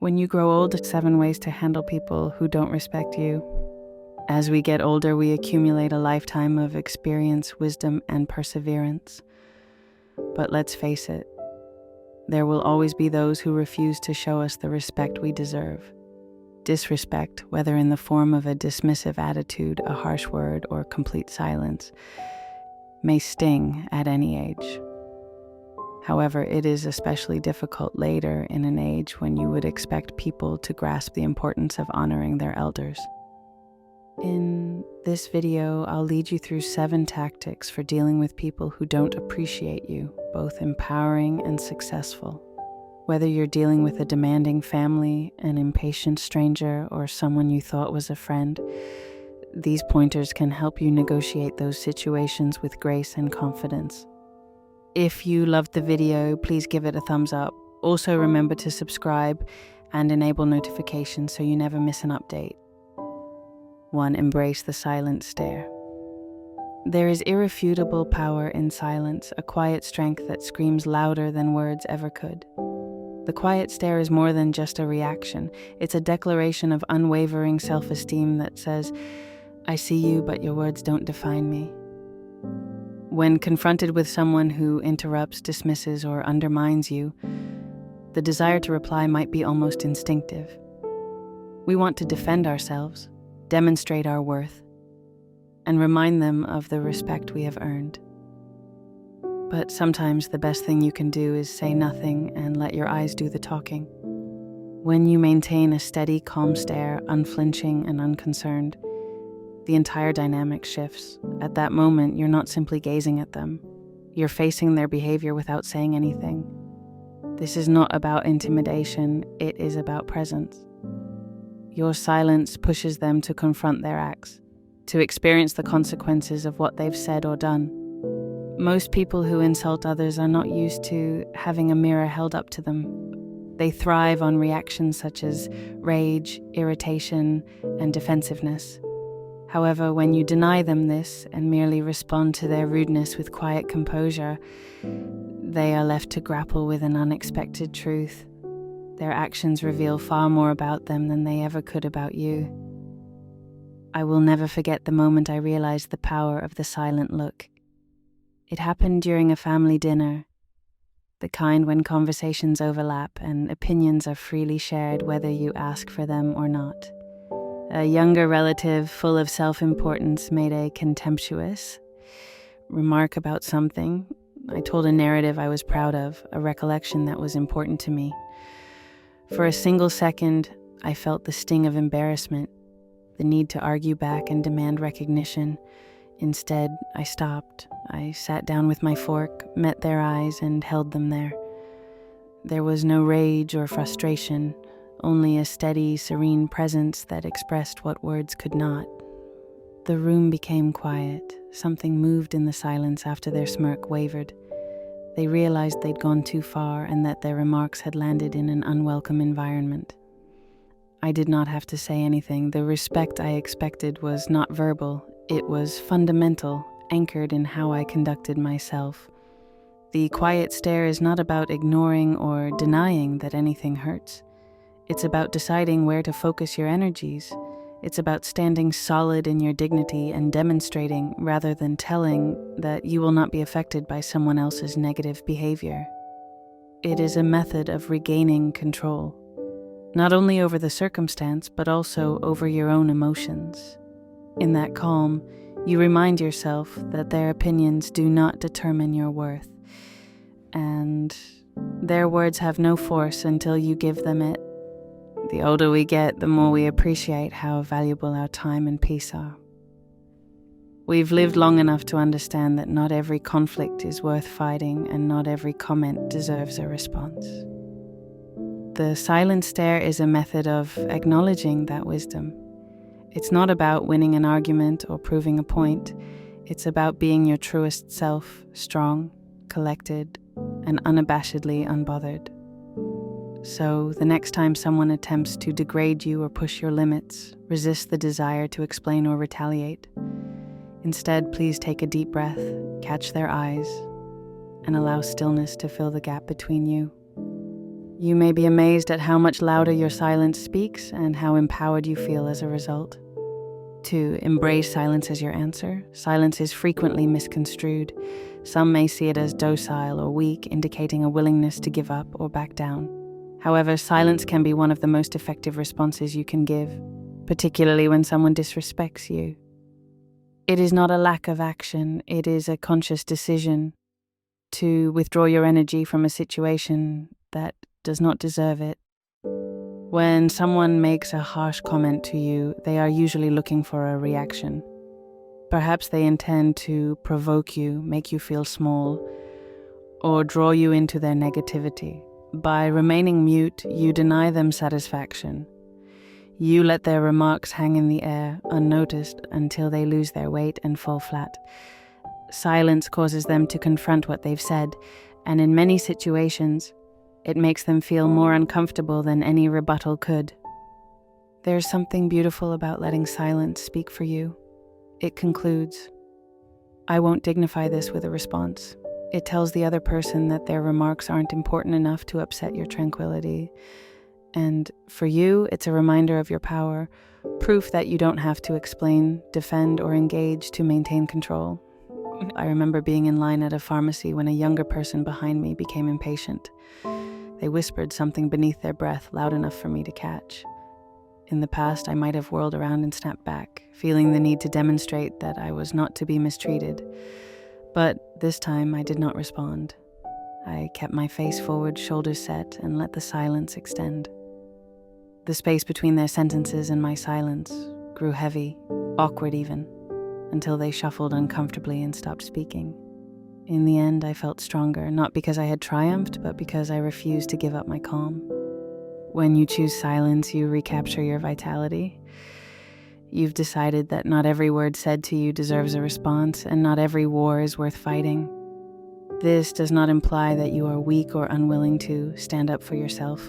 When you grow old, 7 ways to handle people who don't respect you. As we get older, we accumulate a lifetime of experience, wisdom, and perseverance. But let's face it, there will always be those who refuse to show us the respect we deserve. Disrespect, whether in the form of a dismissive attitude, a harsh word, or complete silence, may sting at any age. However, it is especially difficult later in an age when you would expect people to grasp the importance of honoring their elders. In this video, I'll lead you through 7 tactics for dealing with people who don't appreciate you, both empowering and successful. Whether you're dealing with a demanding family, an impatient stranger, or someone you thought was a friend, these pointers can help you negotiate those situations with grace and confidence. If you loved the video, please give it a thumbs up. Also remember to subscribe and enable notifications so you never miss an update. 1. Embrace the silent stare. There is irrefutable power in silence, a quiet strength that screams louder than words ever could. The quiet stare is more than just a reaction. It's a declaration of unwavering self-esteem that says, "I see you, but your words don't define me." When confronted with someone who interrupts, dismisses, or undermines you, the desire to reply might be almost instinctive. We want to defend ourselves, demonstrate our worth, and remind them of the respect we have earned. But sometimes the best thing you can do is say nothing and let your eyes do the talking. When you maintain a steady, calm stare, unflinching and unconcerned, the entire dynamic shifts. At that moment, you're not simply gazing at them. You're facing their behavior without saying anything. This is not about intimidation, it is about presence. Your silence pushes them to confront their acts, to experience the consequences of what they've said or done. Most people who insult others are not used to having a mirror held up to them. They thrive on reactions such as rage, irritation, and defensiveness. However, when you deny them this and merely respond to their rudeness with quiet composure, they are left to grapple with an unexpected truth. Their actions reveal far more about them than they ever could about you. I will never forget the moment I realized the power of the silent look. It happened during a family dinner, the kind when conversations overlap and opinions are freely shared whether you ask for them or not. A younger relative, full of self-importance, made a contemptuous remark about something. I told a narrative I was proud of, a recollection that was important to me. For a single second, I felt the sting of embarrassment, the need to argue back and demand recognition. Instead, I stopped. I sat down with my fork, met their eyes, and held them there. There was no rage or frustration, only a steady, serene presence that expressed what words could not. The room became quiet. Something moved in the silence after their smirk wavered. They realized they'd gone too far and that their remarks had landed in an unwelcome environment. I did not have to say anything. The respect I expected was not verbal. It was fundamental, anchored in how I conducted myself. The quiet stare is not about ignoring or denying that anything hurts. It's about deciding where to focus your energies. It's about standing solid in your dignity and demonstrating, rather than telling, that you will not be affected by someone else's negative behavior. It is a method of regaining control, not only over the circumstance, but also over your own emotions. In that calm, you remind yourself that their opinions do not determine your worth, and their words have no force until you give them it. The older we get, the more we appreciate how valuable our time and peace are. We've lived long enough to understand that not every conflict is worth fighting and not every comment deserves a response. The silent stare is a method of acknowledging that wisdom. It's not about winning an argument or proving a point. It's about being your truest self, strong, collected, and unabashedly unbothered. So, the next time someone attempts to degrade you or push your limits, resist the desire to explain or retaliate. Instead, please take a deep breath, catch their eyes, and allow stillness to fill the gap between you. You may be amazed at how much louder your silence speaks and how empowered you feel as a result. To embrace silence as your answer, silence is frequently misconstrued. Some may see it as docile or weak, indicating a willingness to give up or back down. However, silence can be one of the most effective responses you can give, particularly when someone disrespects you. It is not a lack of action, it is a conscious decision to withdraw your energy from a situation that does not deserve it. When someone makes a harsh comment to you, they are usually looking for a reaction. Perhaps they intend to provoke you, make you feel small, or draw you into their negativity. By remaining mute, you deny them satisfaction. You let their remarks hang in the air, unnoticed, until they lose their weight and fall flat. Silence causes them to confront what they've said, and in many situations, it makes them feel more uncomfortable than any rebuttal could. There's something beautiful about letting silence speak for you. It concludes, "I won't dignify this with a response." It tells the other person that their remarks aren't important enough to upset your tranquility. And for you, it's a reminder of your power, proof that you don't have to explain, defend, or engage to maintain control. I remember being in line at a pharmacy when a younger person behind me became impatient. They whispered something beneath their breath, loud enough for me to catch. In the past, I might have whirled around and snapped back, feeling the need to demonstrate that I was not to be mistreated. But this time, I did not respond. I kept my face forward, shoulders set, and let the silence extend. The space between their sentences and my silence grew heavy, awkward even, until they shuffled uncomfortably and stopped speaking. In the end, I felt stronger, not because I had triumphed, but because I refused to give up my calm. When you choose silence, you recapture your vitality. You've decided that not every word said to you deserves a response, and not every war is worth fighting. This does not imply that you are weak or unwilling to stand up for yourself.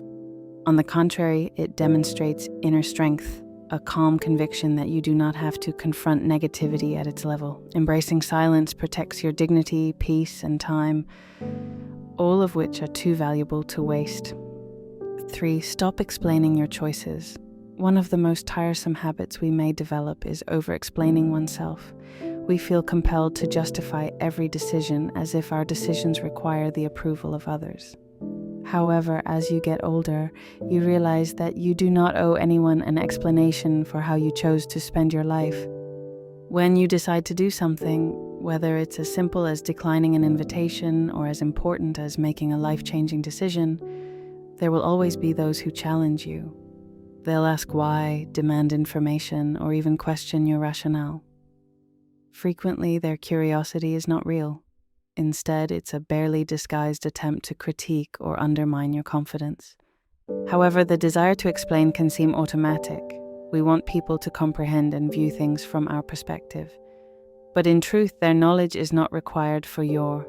On the contrary, it demonstrates inner strength, a calm conviction that you do not have to confront negativity at its level. Embracing silence protects your dignity, peace, and time, all of which are too valuable to waste. 3. Stop explaining your choices. One of the most tiresome habits we may develop is over-explaining oneself. We feel compelled to justify every decision as if our decisions require the approval of others. However, as you get older, you realize that you do not owe anyone an explanation for how you chose to spend your life. When you decide to do something, whether it's as simple as declining an invitation or as important as making a life-changing decision, there will always be those who challenge you. They'll ask why, demand information, or even question your rationale. Frequently, their curiosity is not real. Instead, it's a barely disguised attempt to critique or undermine your confidence. However, the desire to explain can seem automatic. We want people to comprehend and view things from our perspective. But in truth, their knowledge is not required for your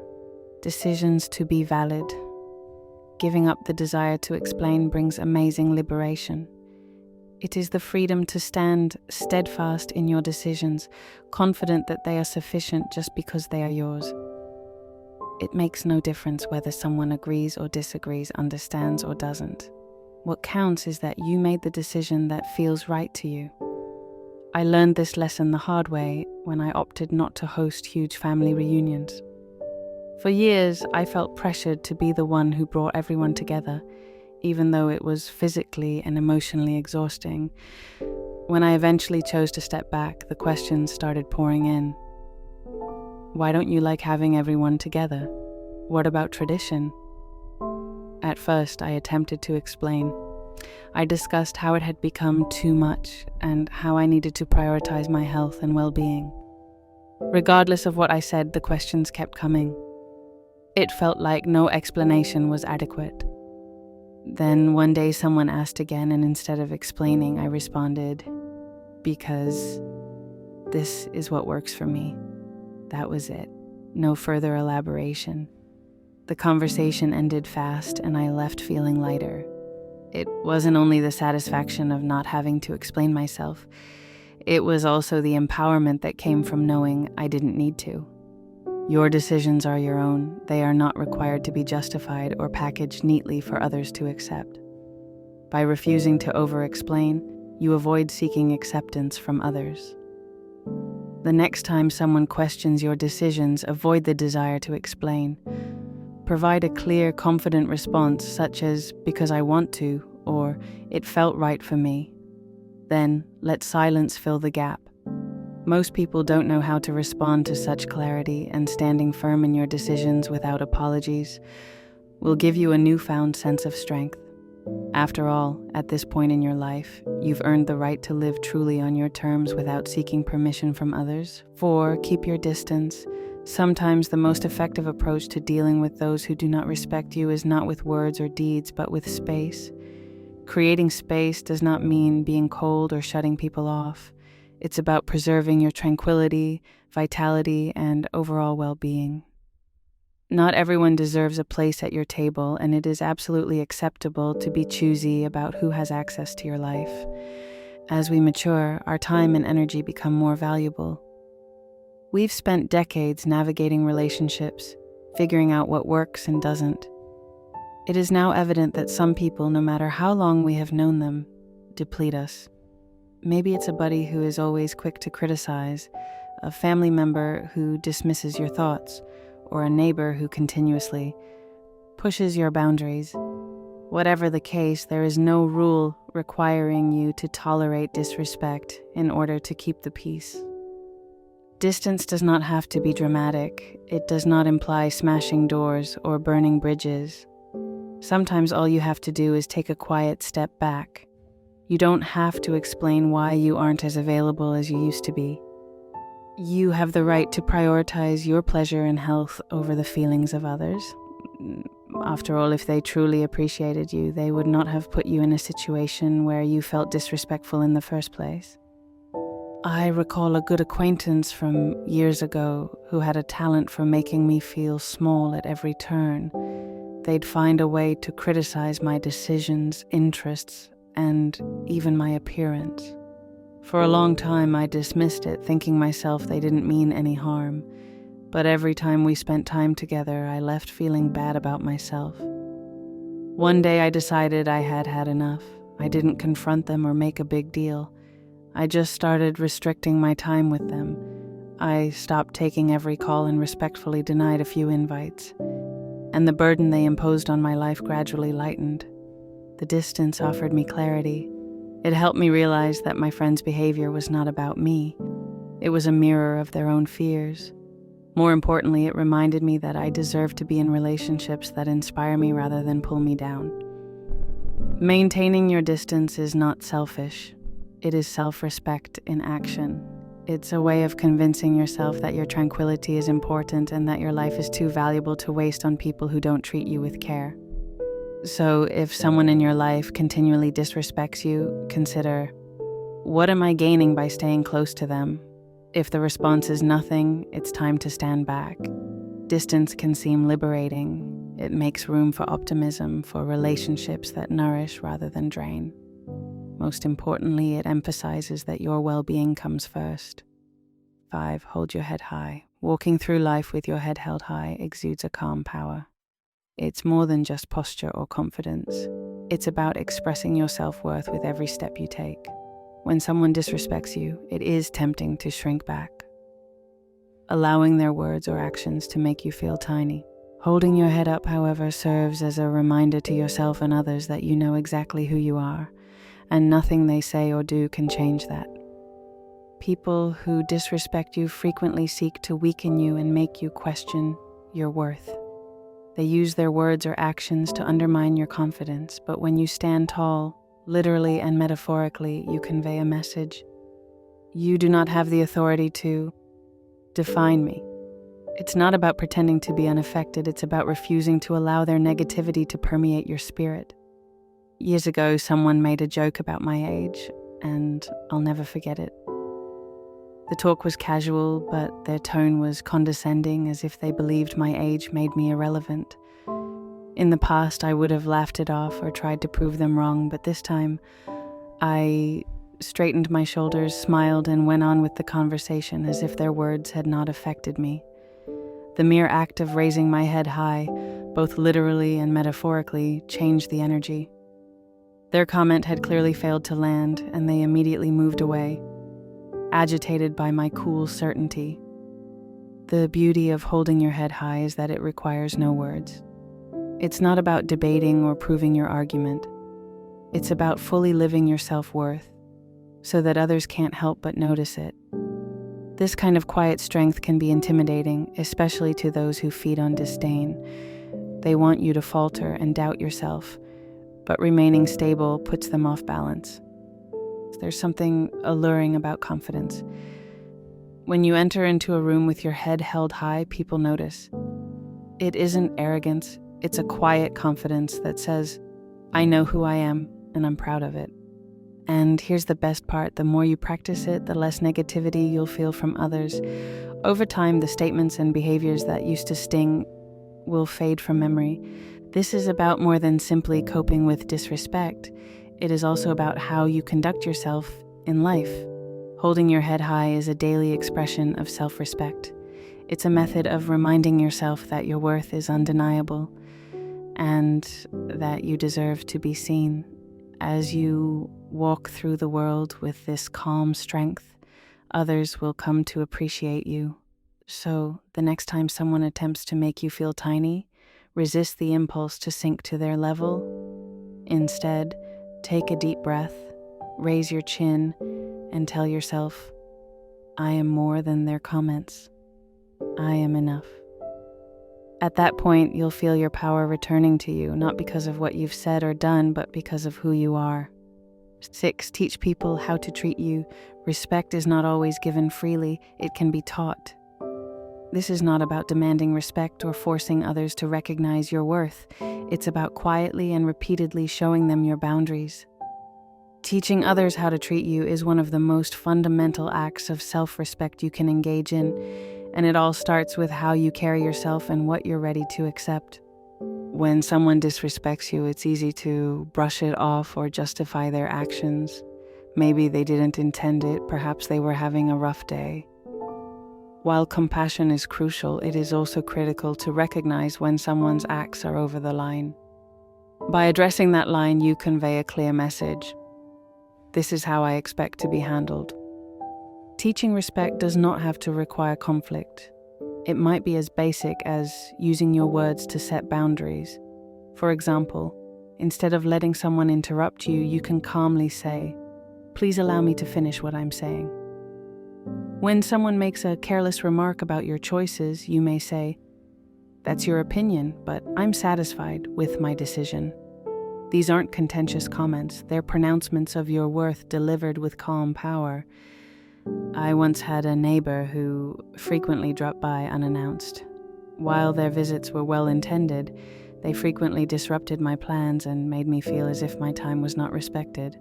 decisions to be valid. Giving up the desire to explain brings amazing liberation. It is the freedom to stand steadfast in your decisions, confident that they are sufficient just because they are yours. It makes no difference whether someone agrees or disagrees, understands or doesn't. What counts is that you made the decision that feels right to you. I learned this lesson the hard way when I opted not to host huge family reunions. For years, I felt pressured to be the one who brought everyone together, even though it was physically and emotionally exhausting. When I eventually chose to step back, the questions started pouring in. Why don't you like having everyone together? What about tradition? At first, I attempted to explain. I discussed how it had become too much and how I needed to prioritize my health and well-being. Regardless of what I said, the questions kept coming. It felt like no explanation was adequate. Then one day someone asked again, and instead of explaining, I responded, "Because this is what works for me." That was it. No further elaboration. The conversation ended fast, and I left feeling lighter. It wasn't only the satisfaction of not having to explain myself. It was also the empowerment that came from knowing I didn't need to. Your decisions are your own. They are not required to be justified or packaged neatly for others to accept. By refusing to over-explain, you avoid seeking acceptance from others. The next time someone questions your decisions, avoid the desire to explain. Provide a clear, confident response such as, "because I want to," or "it felt right for me." Then, let silence fill the gap. Most people don't know how to respond to such clarity, and standing firm in your decisions without apologies will give you a newfound sense of strength. After all, at this point in your life, you've earned the right to live truly on your terms without seeking permission from others. 4. Keep your distance. Sometimes the most effective approach to dealing with those who do not respect you is not with words or deeds, but with space. Creating space does not mean being cold or shutting people off. It's about preserving your tranquility, vitality, and overall well-being. Not everyone deserves a place at your table, and it is absolutely acceptable to be choosy about who has access to your life. As we mature, our time and energy become more valuable. We've spent decades navigating relationships, figuring out what works and doesn't. It is now evident that some people, no matter how long we have known them, deplete us. Maybe it's a buddy who is always quick to criticize, a family member who dismisses your thoughts, or a neighbor who continuously pushes your boundaries. Whatever the case, there is no rule requiring you to tolerate disrespect in order to keep the peace. Distance does not have to be dramatic. It does not imply smashing doors or burning bridges. Sometimes all you have to do is take a quiet step back. You don't have to explain why you aren't as available as you used to be. You have the right to prioritize your pleasure and health over the feelings of others. After all, if they truly appreciated you, they would not have put you in a situation where you felt disrespectful in the first place. I recall a good acquaintance from years ago who had a talent for making me feel small at every turn. They'd find a way to criticize my decisions, interests, and even my appearance. For a long time, I dismissed it, thinking myself they didn't mean any harm. But every time we spent time together, I left feeling bad about myself. One day I decided I had had enough. I didn't confront them or make a big deal. I just started restricting my time with them. I stopped taking every call and respectfully denied a few invites. And the burden they imposed on my life gradually lightened. The distance offered me clarity. It helped me realize that my friend's behavior was not about me. It was a mirror of their own fears. More importantly, it reminded me that I deserve to be in relationships that inspire me rather than pull me down. Maintaining your distance is not selfish. It is self-respect in action. It's a way of convincing yourself that your tranquility is important and that your life is too valuable to waste on people who don't treat you with care. So if someone in your life continually disrespects you, consider, what am I gaining by staying close to them? If the response is nothing, it's time to stand back. Distance can seem liberating. It makes room for optimism, for relationships that nourish rather than drain. Most importantly, it emphasizes that your well-being comes first. 5. Hold your head high. Walking through life with your head held high exudes a calm power. It's more than just posture or confidence. It's about expressing your self-worth with every step you take. When someone disrespects you, it is tempting to shrink back, allowing their words or actions to make you feel tiny. Holding your head up, however, serves as a reminder to yourself and others that you know exactly who you are, and nothing they say or do can change that. People who disrespect you frequently seek to weaken you and make you question your worth. They use their words or actions to undermine your confidence, but when you stand tall, literally and metaphorically, you convey a message. You do not have the authority to define me. It's not about pretending to be unaffected, it's about refusing to allow their negativity to permeate your spirit. Years ago, someone made a joke about my age, and I'll never forget it. The talk was casual, but their tone was condescending, as if they believed my age made me irrelevant. In the past, I would have laughed it off or tried to prove them wrong, but this time, I straightened my shoulders, smiled, and went on with the conversation as if their words had not affected me. The mere act of raising my head high, both literally and metaphorically, changed the energy. Their comment had clearly failed to land, and they immediately moved away, agitated by my cool certainty. The beauty of holding your head high is that it requires no words. It's not about debating or proving your argument. It's about fully living your self-worth, so that others can't help but notice it. This kind of quiet strength can be intimidating, especially to those who feed on disdain. They want you to falter and doubt yourself, but remaining stable puts them off balance. There's something alluring about confidence. When you enter into a room with your head held high, people notice. It isn't arrogance, it's a quiet confidence that says, I know who I am, and I'm proud of it. And here's the best part, the more you practice it, the less negativity you'll feel from others. Over time, the statements and behaviors that used to sting will fade from memory. This is about more than simply coping with disrespect. It is also about how you conduct yourself in life. Holding your head high is a daily expression of self-respect. It's a method of reminding yourself that your worth is undeniable and that you deserve to be seen. As you walk through the world with this calm strength, others will come to appreciate you. So, the next time someone attempts to make you feel tiny, resist the impulse to sink to their level. Instead, take a deep breath, raise your chin, and tell yourself, I am more than their comments. I am enough. At that point, you'll feel your power returning to you, not because of what you've said or done, but because of who you are. 6. Teach people how to treat you. Respect is not always given freely, it can be taught. This is not about demanding respect or forcing others to recognize your worth. It's about quietly and repeatedly showing them your boundaries. Teaching others how to treat you is one of the most fundamental acts of self-respect you can engage in, and it all starts with how you carry yourself and what you're ready to accept. When someone disrespects you, it's easy to brush it off or justify their actions. Maybe they didn't intend it, perhaps they were having a rough day. While compassion is crucial, it is also critical to recognize when someone's acts are over the line. By addressing that line, you convey a clear message. This is how I expect to be handled. Teaching respect does not have to require conflict. It might be as basic as using your words to set boundaries. For example, instead of letting someone interrupt you, you can calmly say, "Please allow me to finish what I'm saying." When someone makes a careless remark about your choices, you may say, "That's your opinion, but I'm satisfied with my decision." These aren't contentious comments, they're pronouncements of your worth delivered with calm power. I once had a neighbor who frequently dropped by unannounced. While their visits were well-intended, they frequently disrupted my plans and made me feel as if my time was not respected.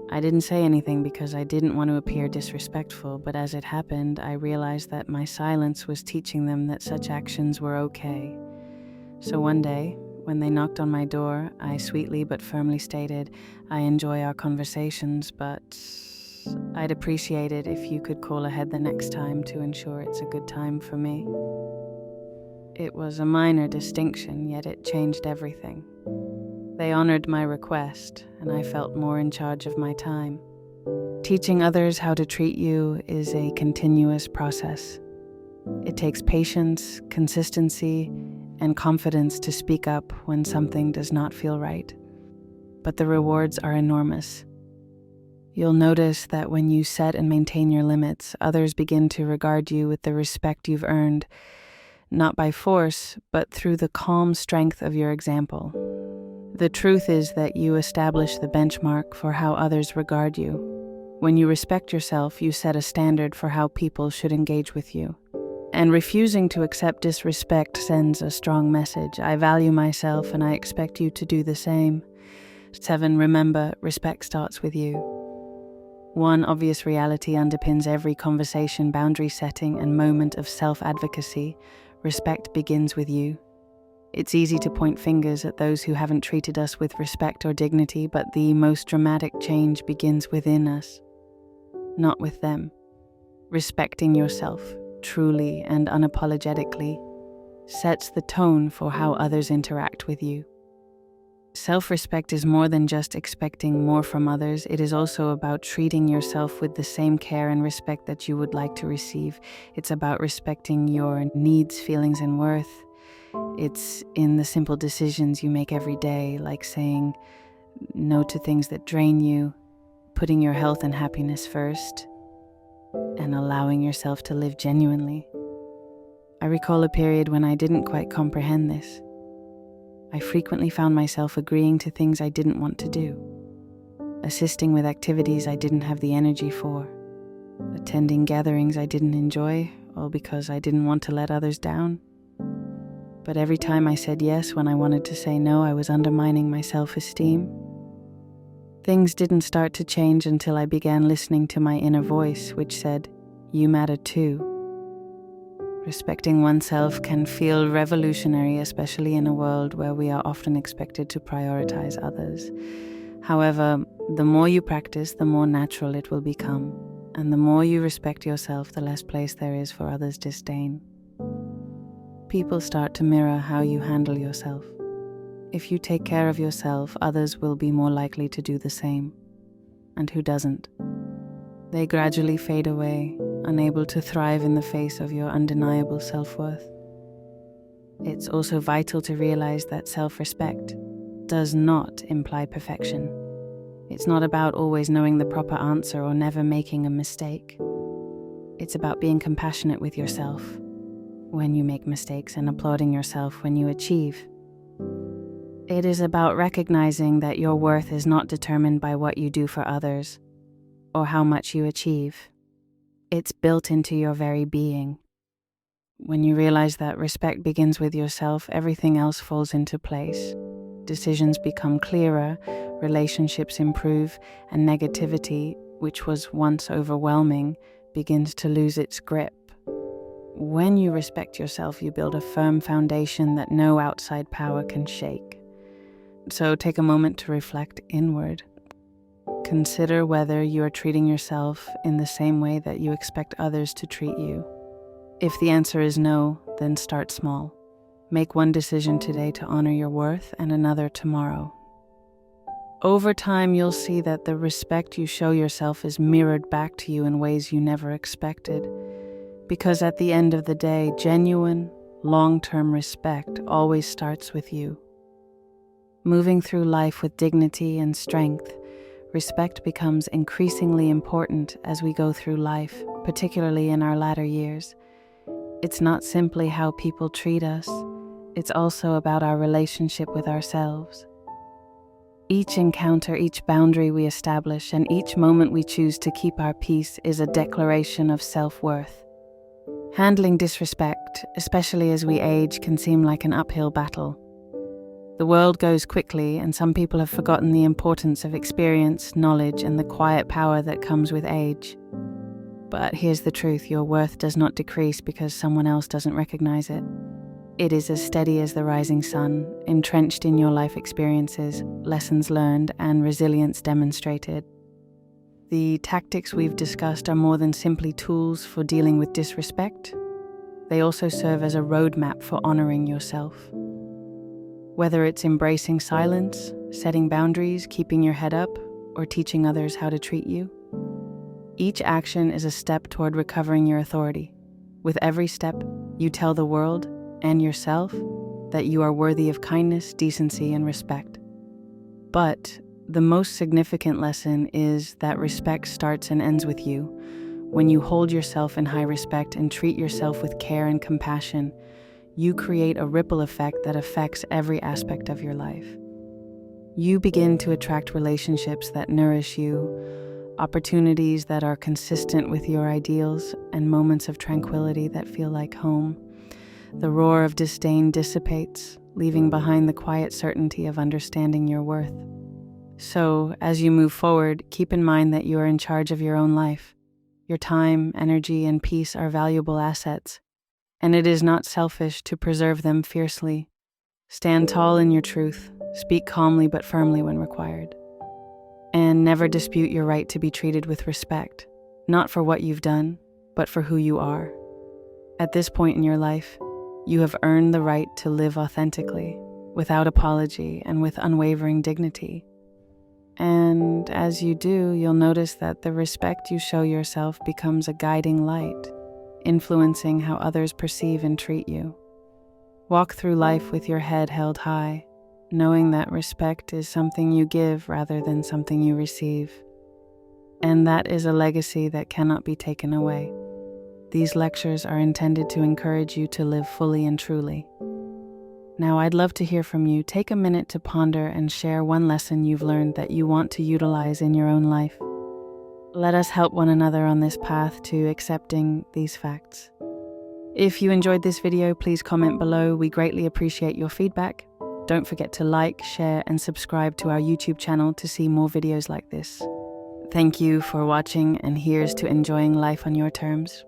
I didn't say anything because I didn't want to appear disrespectful, but as it happened, I realized that my silence was teaching them that such actions were okay. So one day, when they knocked on my door, I sweetly but firmly stated, "I enjoy our conversations, but I'd appreciate it if you could call ahead the next time to ensure it's a good time for me." It was a minor distinction, yet it changed everything. They honored my request, and I felt more in charge of my time. Teaching others how to treat you is a continuous process. It takes patience, consistency, and confidence to speak up when something does not feel right. But the rewards are enormous. You'll notice that when you set and maintain your limits, others begin to regard you with the respect you've earned, not by force, but through the calm strength of your example. The truth is that you establish the benchmark for how others regard you. When you respect yourself, you set a standard for how people should engage with you. And refusing to accept disrespect sends a strong message. I value myself and I expect you to do the same. 7. Remember, respect starts with you. One obvious reality underpins every conversation, boundary setting, and moment of self-advocacy. Respect begins with you. It's easy to point fingers at those who haven't treated us with respect or dignity, but the most dramatic change begins within us, not with them. Respecting yourself, truly and unapologetically sets the tone for how others interact with you. Self-respect is more than just expecting more from others. It is also about treating yourself with the same care and respect that you would like to receive. It's about respecting your needs, feelings, and worth. It's in the simple decisions you make every day, like saying no to things that drain you, putting your health and happiness first, and allowing yourself to live genuinely. I recall a period when I didn't quite comprehend this. I frequently found myself agreeing to things I didn't want to do, assisting with activities I didn't have the energy for, attending gatherings I didn't enjoy, all because I didn't want to let others down. But every time I said yes when I wanted to say no, I was undermining my self-esteem. Things didn't start to change until I began listening to my inner voice, which said, "You matter too." Respecting oneself can feel revolutionary, especially in a world where we are often expected to prioritize others. However, the more you practice, the more natural it will become, and the more you respect yourself, the less place there is for others' disdain. People start to mirror how you handle yourself. If you take care of yourself, others will be more likely to do the same. And who doesn't? They gradually fade away, unable to thrive in the face of your undeniable self-worth. It's also vital to realize that self-respect does not imply perfection. It's not about always knowing the proper answer or never making a mistake. It's about being compassionate with yourself when you make mistakes and applauding yourself when you achieve. It is about recognizing that your worth is not determined by what you do for others or how much you achieve. It's built into your very being. When you realize that respect begins with yourself, everything else falls into place. Decisions become clearer, relationships improve, and negativity, which was once overwhelming, begins to lose its grip. When you respect yourself, you build a firm foundation that no outside power can shake. So take a moment to reflect inward. Consider whether you are treating yourself in the same way that you expect others to treat you. If the answer is no, then start small. Make one decision today to honor your worth and another tomorrow. Over time, you'll see that the respect you show yourself is mirrored back to you in ways you never expected. Because at the end of the day, genuine, long-term respect always starts with you. Moving through life with dignity and strength, respect becomes increasingly important as we go through life, particularly in our latter years. It's not simply how people treat us, it's also about our relationship with ourselves. Each encounter, each boundary we establish, and each moment we choose to keep our peace is a declaration of self-worth. Handling disrespect, especially as we age, can seem like an uphill battle. The world goes quickly, and some people have forgotten the importance of experience, knowledge, and the quiet power that comes with age. But here's the truth: your worth does not decrease because someone else doesn't recognize it. It is as steady as the rising sun, entrenched in your life experiences, lessons learned, and resilience demonstrated. The tactics we've discussed are more than simply tools for dealing with disrespect. They also serve as a roadmap for honoring yourself. Whether it's embracing silence, setting boundaries, keeping your head up, or teaching others how to treat you, each action is a step toward recovering your authority. With every step, you tell the world and yourself that you are worthy of kindness, decency, and respect. But the most significant lesson is that respect starts and ends with you. When you hold yourself in high respect and treat yourself with care and compassion, you create a ripple effect that affects every aspect of your life. You begin to attract relationships that nourish you, opportunities that are consistent with your ideals, and moments of tranquility that feel like home. The roar of disdain dissipates, leaving behind the quiet certainty of understanding your worth. So, as you move forward, keep in mind that you are in charge of your own life. Your time, energy, and peace are valuable assets, and it is not selfish to preserve them fiercely. Stand tall in your truth, speak calmly but firmly when required, and never dispute your right to be treated with respect, not for what you've done, but for who you are. At this point in your life, you have earned the right to live authentically, without apology and with unwavering dignity. And as you do, you'll notice that the respect you show yourself becomes a guiding light, influencing how others perceive and treat you. Walk through life with your head held high, knowing that respect is something you give rather than something you receive. And that is a legacy that cannot be taken away. These lectures are intended to encourage you to live fully and truly. Now, I'd love to hear from you. Take a minute to ponder and share one lesson you've learned that you want to utilize in your own life. Let us help one another on this path to accepting these facts. If you enjoyed this video, please comment below. We greatly appreciate your feedback. Don't forget to like, share, and subscribe to our YouTube channel to see more videos like this. Thank you for watching, and here's to enjoying life on your terms.